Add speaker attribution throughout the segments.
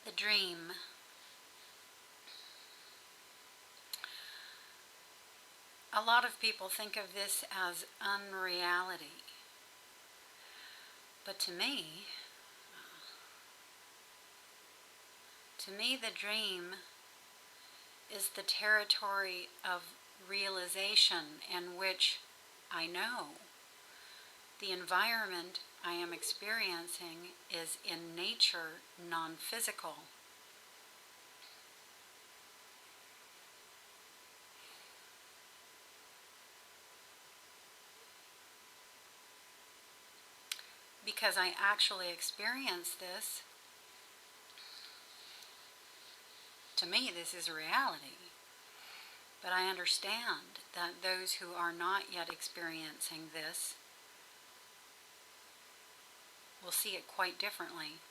Speaker 1: The dream. A lot of people think of this as unreality. But to me, the dream is the territory of realization in which I know the environment I am experiencing is in nature non-physical. Because I actually experience this, to me this is reality. But I understand that those who are not yet experiencing this will see it quite differently.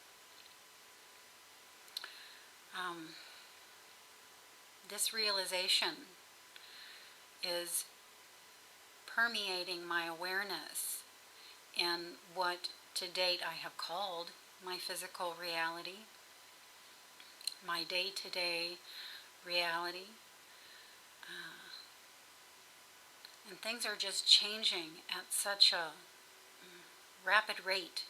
Speaker 1: This realization is permeating my awareness in what to date I have called my physical reality, my day-to-day reality. And things are just changing at such a rapid rate.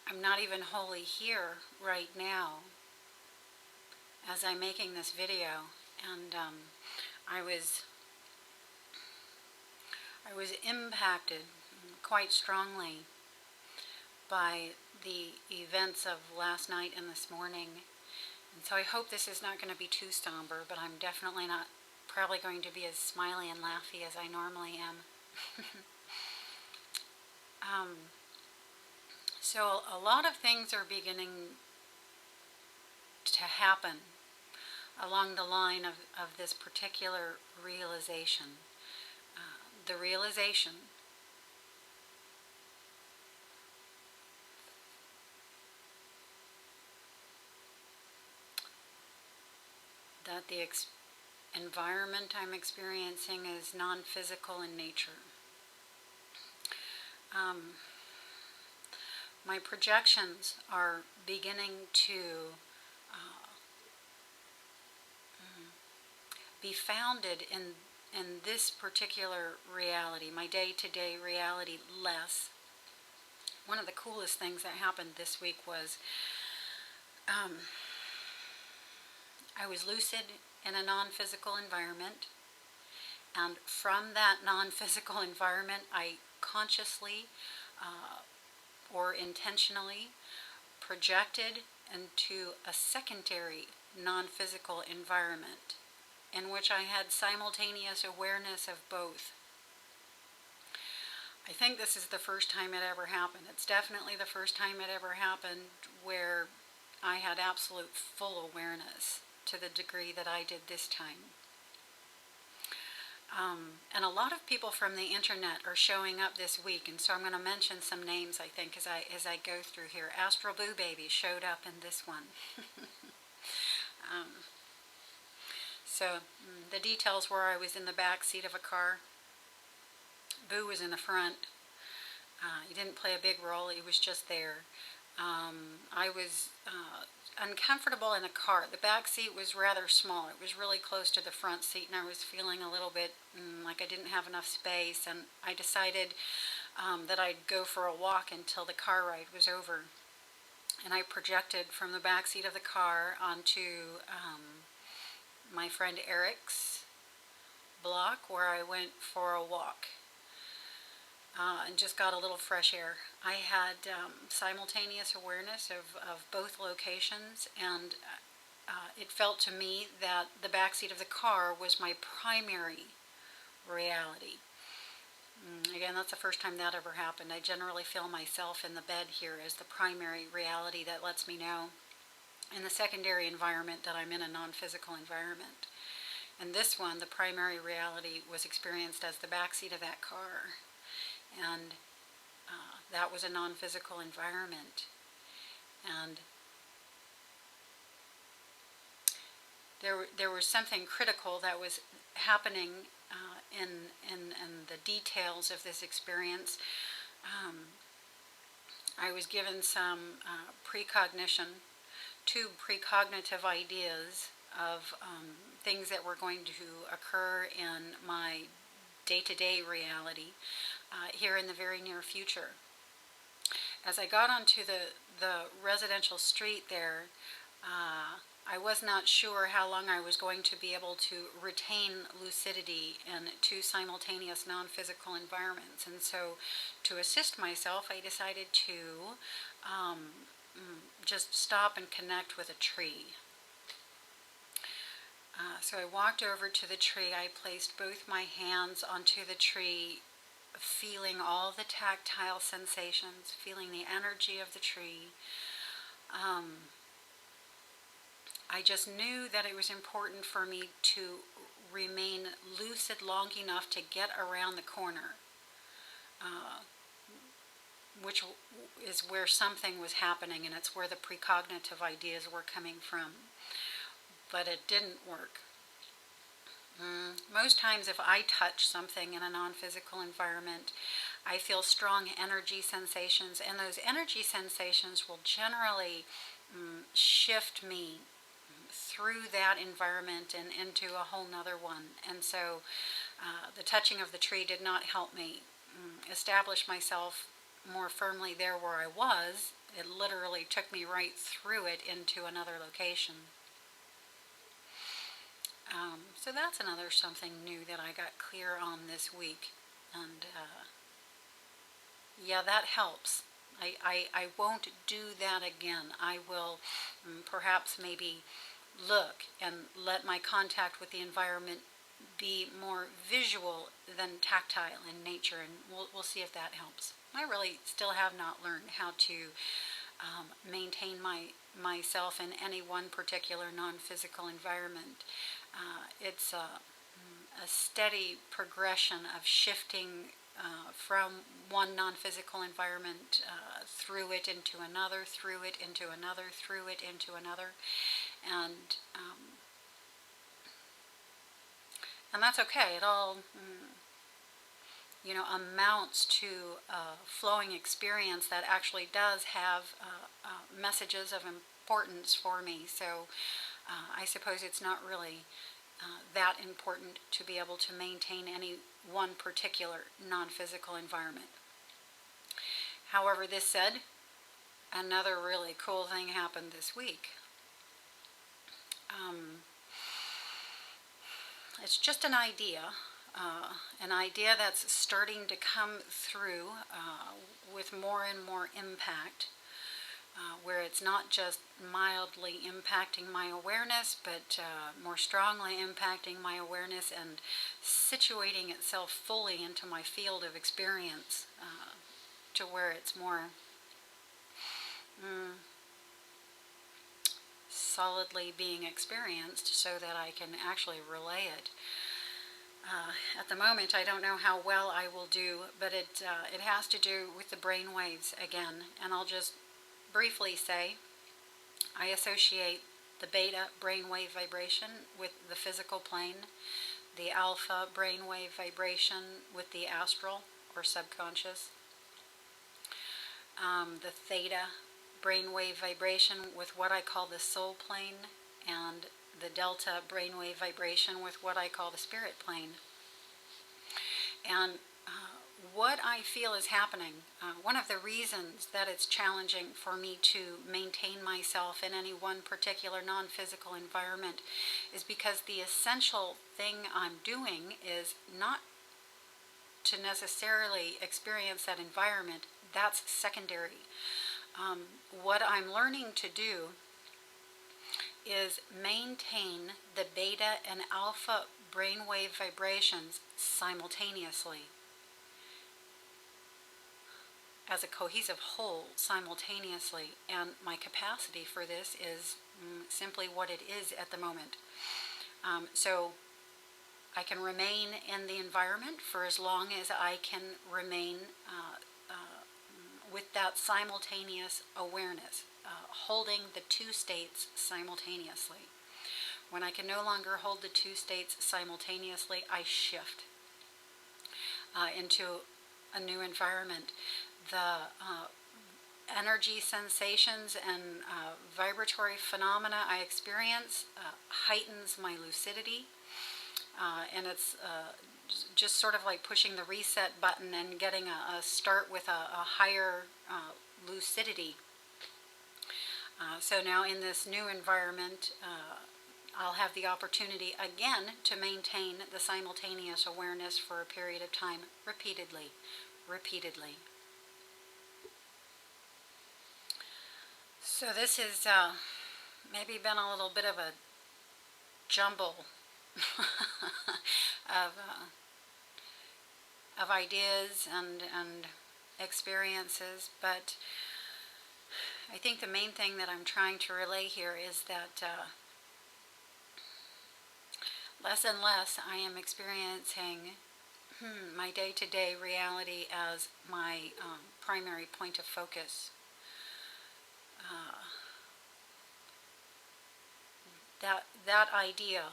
Speaker 1: I'm not even wholly here right now as I'm making this video, and I was impacted quite strongly by the events of last night and this morning. And so I hope this is not going to be too somber, but I'm definitely not probably going to be as smiley and laughy as I normally am. So a lot of things are beginning to happen along the line of this particular realization. The realization that the environment I'm experiencing is non-physical in nature. My projections are beginning to be founded in this particular reality, my day-to-day reality less. One of the coolest things that happened this week was I was lucid in a non-physical environment, and from that non-physical environment I consciously or intentionally projected into a secondary non-physical environment in which I had simultaneous awareness of both. I think this is the first time it ever happened. It's definitely the first time it ever happened where I had absolute full awareness to the degree that I did this time. And a lot of people from the internet are showing up this week, and so I'm going to mention some names, I think, as I go through here. AstralBooBaby showed up in this one. So the details were I was in the back seat of a car. Boo was in the front. He didn't play a big role. He was just there. I was uncomfortable in the car. The back seat was rather small. It was really close to the front seat, and I was feeling a little bit like I didn't have enough space, and I decided that I'd go for a walk until the car ride was over. And I projected from the back seat of the car onto my friend Eric's block, where I went for a walk. And just got a little fresh air. I had simultaneous awareness of both locations, and it felt to me that the backseat of the car was my primary reality. Again, that's the first time that ever happened. I generally feel myself in the bed here as the primary reality that lets me know in the secondary environment that I'm in a non-physical environment. And this one, the primary reality, was experienced as the backseat of that car. And that was a non-physical environment. And there was something critical that was happening in the details of this experience. I was given some precognition, two precognitive ideas of things that were going to occur in my day-to-day reality here in the very near future. As I got onto the residential street there, I was not sure how long I was going to be able to retain lucidity in two simultaneous non-physical environments. And so to assist myself, I decided to just stop and connect with a tree. So I walked over to the tree. I placed both my hands onto the tree, feeling all the tactile sensations, feeling the energy of the tree. I just knew that it was important for me to remain lucid long enough to get around the corner, which is where something was happening, and it's where the precognitive ideas were coming from. But it didn't work. Most times if I touch something in a non-physical environment, I feel strong energy sensations, and those energy sensations will generally shift me through that environment and into a whole nother one. And so the touching of the tree did not help me establish myself more firmly there where I was. It literally took me right through it into another location. So that's another something new that I got clear on this week. And yeah, that helps. I won't do that again. I will perhaps maybe look and let my contact with the environment be more visual than tactile in nature, and we'll see if that helps. I really still have not learned how to maintain myself in any one particular non-physical environment. It's a steady progression of shifting from one non-physical environment through it into another, through it into another, through it into another, and that's okay. It all amounts to a flowing experience that actually does have messages of importance for me. So I suppose it's not really that important to be able to maintain any one particular non-physical environment. However, this said, another really cool thing happened this week. It's just an idea that's starting to come through with more and more impact, where it's not just mildly impacting my awareness, but more strongly impacting my awareness and situating itself fully into my field of experience, to where it's more solidly being experienced so that I can actually relay it. At the moment, I don't know how well I will do, but it has to do with the brain waves again, and I'll just briefly say I associate the beta brainwave vibration with the physical plane, the alpha brainwave vibration with the astral or subconscious, the theta brainwave vibration with what I call the soul plane, and the delta brainwave vibration with what I call the spirit plane. And what I feel is happening, one of the reasons that it's challenging for me to maintain myself in any one particular non-physical environment is because the essential thing I'm doing is not to necessarily experience that environment. That's secondary. What I'm learning to do is maintain the beta and alpha brainwave vibrations simultaneously as a cohesive whole simultaneously, and my capacity for this is simply what it is at the moment. So I can remain in the environment for as long as I can remain with that simultaneous awareness, holding the two states simultaneously. When I can no longer hold the two states simultaneously, I shift into a new environment. The energy sensations and vibratory phenomena I experience heightens my lucidity, and it's just sort of like pushing the reset button and getting a start with a higher lucidity. So now in this new environment, I'll have the opportunity again to maintain the simultaneous awareness for a period of time, repeatedly. So this has maybe been a little bit of a jumble of ideas and experiences, but I think the main thing that I'm trying to relay here is that less and less I am experiencing my day-to-day reality as my primary point of focus. That idea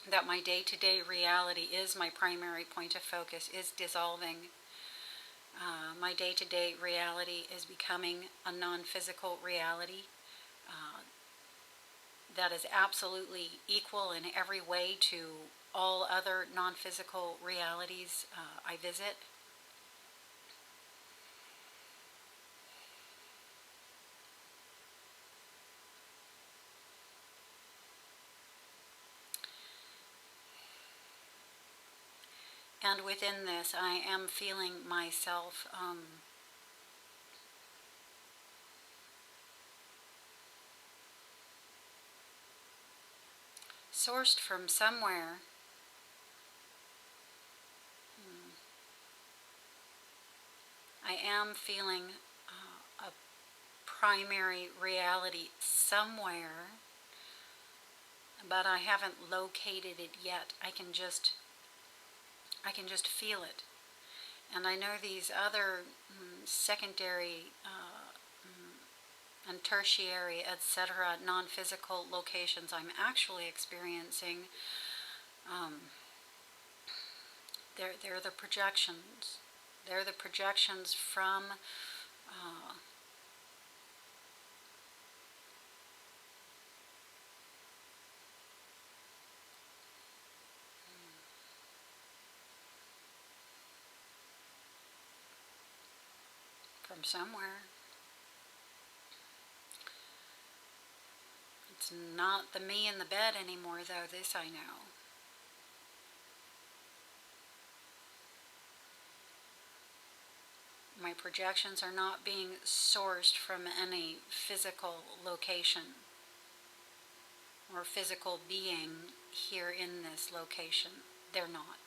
Speaker 1: that my day-to-day reality is my primary point of focus is dissolving. My day-to-day reality is becoming a non-physical reality that is absolutely equal in every way to all other non-physical realities I visit. And within this, I am feeling myself sourced from somewhere. I am feeling a primary reality somewhere, but I haven't located it yet. I can just feel it. And I know these other secondary and tertiary, etc., non-physical locations I'm actually experiencing, they're the projections. They're the projections from somewhere. It's not the me in the bed anymore, though, this I know. My projections are not being sourced from any physical location or physical being here in this location. They're not.